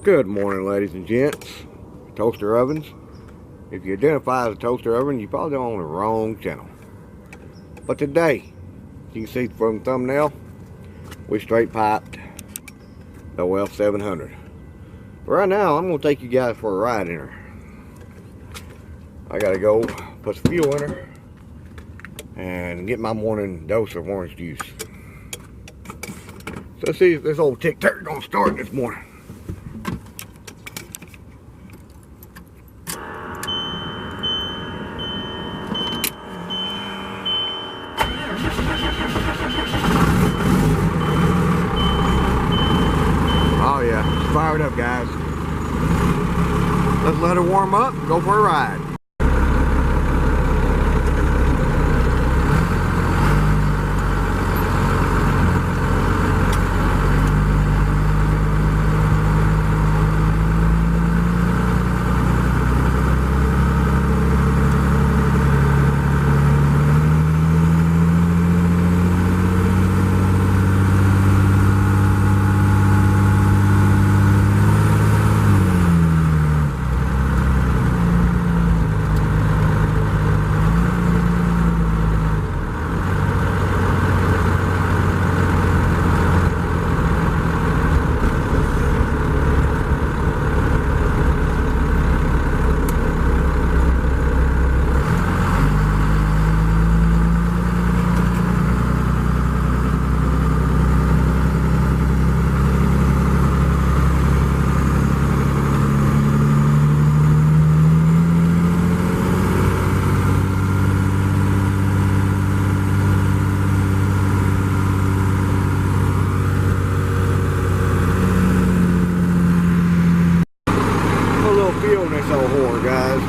Good morning, ladies and gents. Toaster ovens. If you identify as a toaster oven, you probably on the wrong channel. But today, you can see from the thumbnail, we straight piped the F700. But right now, I'm going to take you guys for a ride in her. I got to go put some fuel in her and get my morning dose of orange juice. So let's see if this old tic-tac going to start this morning. Oh yeah, it's fired up, guys. Let's let her warm up and go for a ride. Feeling this old whore, guys.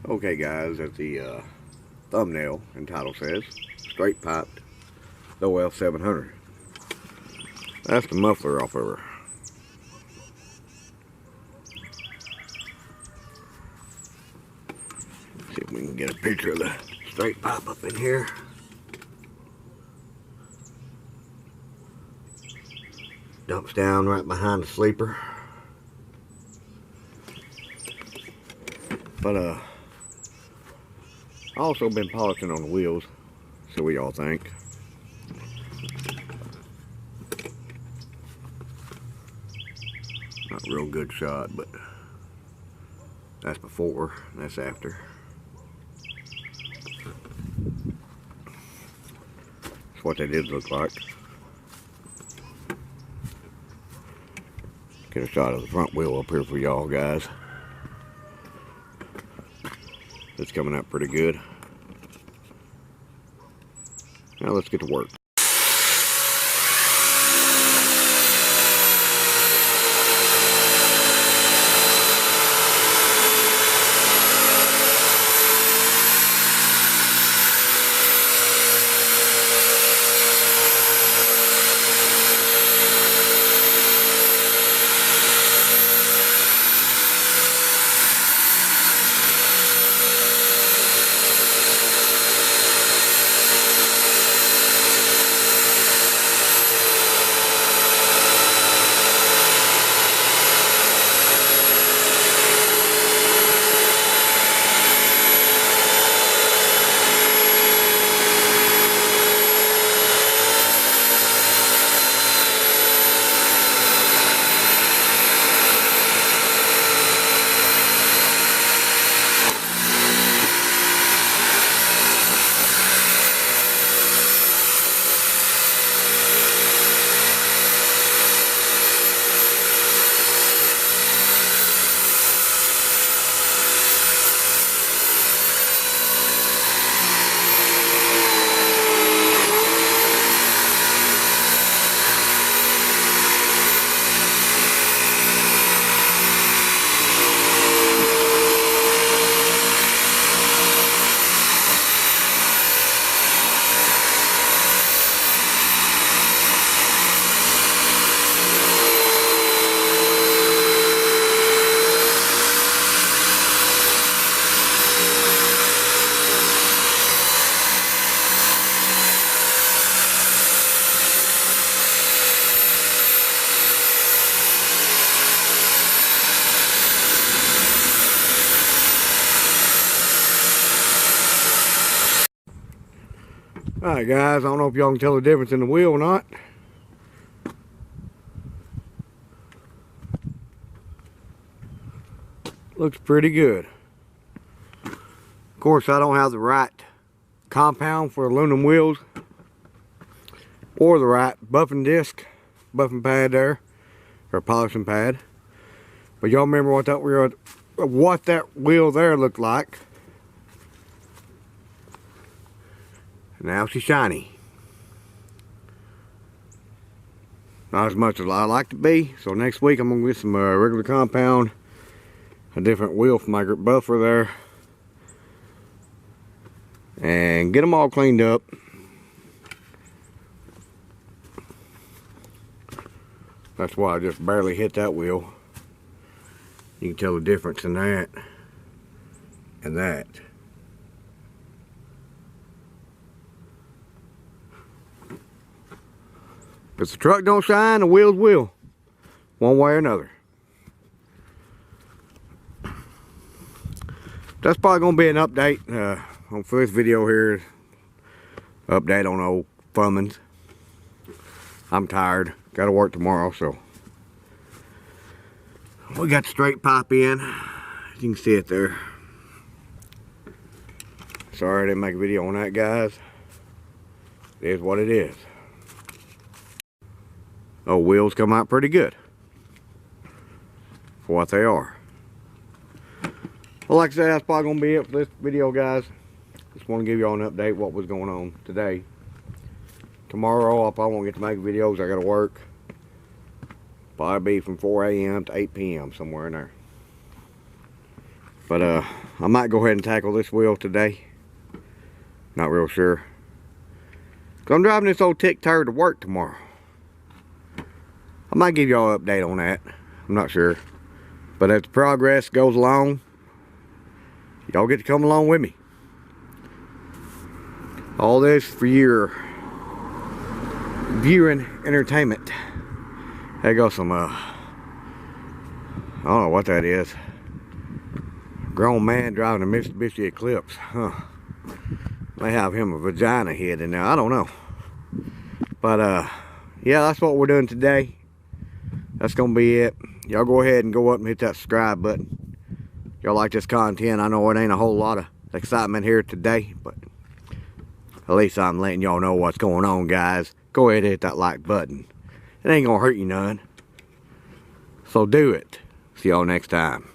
Okay guys, as the thumbnail and title says, straight piped the F700. That's the muffler off of her. See if we can get a picture of the straight pipe up in here. Dumps down right behind the sleeper. But also been polishing on the wheels. So what y'all think? Not a real good shot, but that's before, that's after. That's what they did look like. Get a shot of the front wheel up here for y'all guys. It's coming out pretty good. Now let's get to work. Alright guys, I don't know if y'all can tell the difference in the wheel or not. Looks pretty good. Of course, I don't have the right compound for aluminum wheels or the right buffing disc, buffing pad there, or polishing pad. But y'all remember what that wheel there looked like. Now she's shiny. Not as much as I like to be. So next week I'm gonna get some regular compound, a different wheel for my buffer there, and get them all cleaned up. That's why I just barely hit that wheel. You can tell the difference in that and that. If the truck don't shine, the wheels will, one way or another. That's probably gonna be an update for this video here. Update on old Fummins. I'm tired. Got to work tomorrow, so we got the straight pipe in. You can see it there. Sorry I didn't make a video on that, guys. It is what it is. Oh, wheels come out pretty good for what they are. Well, like I said, that's probably going to be it for this video, guys. Just want to give y'all an update what was going on today. Tomorrow, I probably won't get to make videos. I got to work. Probably be from 4 a.m. to 8 p.m. somewhere in there. But I might go ahead and tackle this wheel today. Not real sure. 'Cause I'm driving this old tick turd to work tomorrow. I might give y'all an update on that. I'm not sure. But as the progress goes along, y'all get to come along with me. All this for your viewing entertainment. There goes some, I don't know what that is. Grown man driving a Mitsubishi Eclipse. Huh. May have him a vagina head in there. I don't know. But, yeah, that's what we're doing today. That's going to be it. Y'all go ahead and go up and hit that subscribe button. Y'all like this content. I know it ain't a whole lot of excitement here today, but at least I'm letting y'all know what's going on, guys. Go ahead and hit that like button. It ain't going to hurt you none. So do it. See y'all next time.